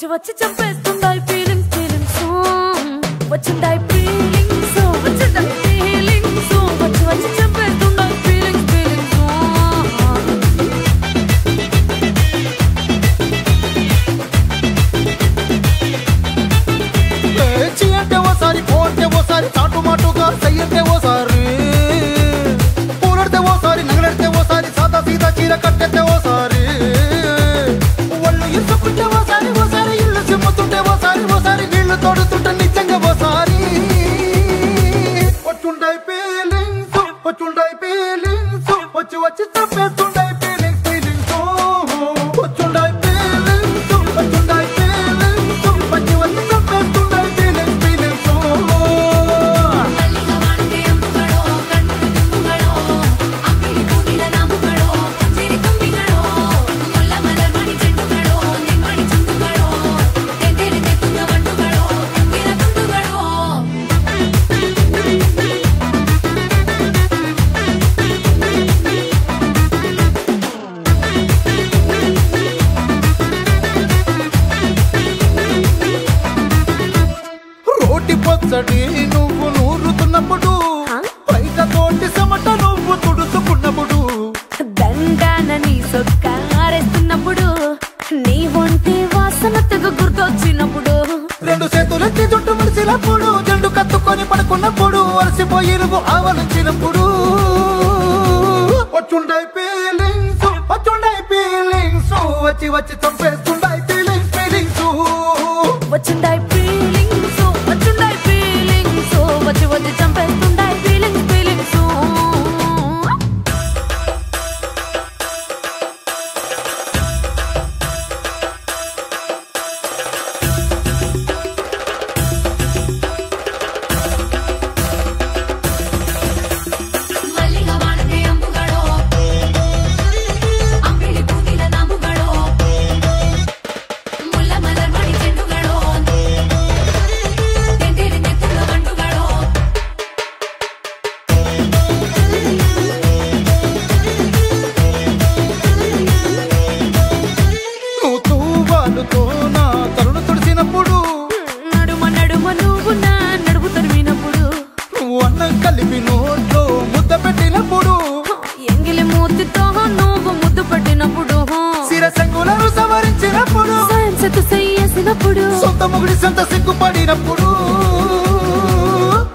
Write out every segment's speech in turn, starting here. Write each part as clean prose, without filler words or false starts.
వచ్చి చంపేస్తుండాయి feelings feelings వచ్చిండాయి feelings వచ్చిండాయి feelings వచ్చి చంపేస్తుండాయి feelings feelings లేచి అంటే ఓసారి పోతే ఓసారి చాటు మాటుగా సయ్యంటే ఓసారి పూలడితే ఓసారి నగలడితే ఓసారి సాదా సీదా చీర కట్టెతే ఓసారి ఒళ్ళు ఇసుకుంటే ఓసారి ఓసారి ఇల్లు సిమ్ముతుంటే ఓసారి ఓసారి నీళ్లు తోడుతుంటే నిజంగా ఓసారి వచ్చుండాయి ఫీలింగ్స్ వచ్చి చంపేస్తుండాయి ఫీలింగ్స్ ఫీలింగ్స్ వచ్చుండాయి ఫీలింగ్స్ వచ్చి చంపేస్తుండాయి ఫీలింగ్స్ ఫీలింగ్స్ పొచ్చడి నువ్వు నూరుతున్నప్పుడు బయట తోటి సమట నువ్వు తుడుచుకున్నప్పుడు దండాన నీ సొక్కారేస్తున్నప్పుడు నీ ఒంటి వాసన తెగ గుర్తొచ్చినప్పుడు రెండు చేతులెత్తి జుట్టు ముడిచినప్పుడు జండు కత్తుకొని పడుకున్నప్పుడు అలసిపోయి నువ్వు ఆవలించినప్పుడు వచ్చుండాయి ఫీలింగ్స్ వచ్చి చంపేస్తుండాయి ఫీలింగ్స్ ఫీలింగ్స్ వచ్చిండాయి ఫీలింగ్స్ వచ్చిండాయి ఫీలింగ్స్ వచ్చి చంపేస్తుండాయి ఫీలింగ్స్ ఫీలింగ్స్ కలిపి నోట్లో ముద్ద పెట్టినప్పుడు ఎంగిలి మూతితో నువ్వు ముద్దు పెట్టినప్పుడు శిరసంగులను సవరించినప్పుడు సైన్సెతు చేసినప్పుడు సొంత ముగుడి సొంత సిగ్గుపడినప్పుడు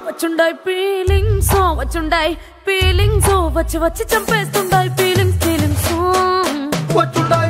వచ్చుండాయి ఫీలింగ్స్ వచ్చి చంపేస్తుండాయి ఫీలింగ్స్ ఫీలింగ్స్ వచ్చుండాయి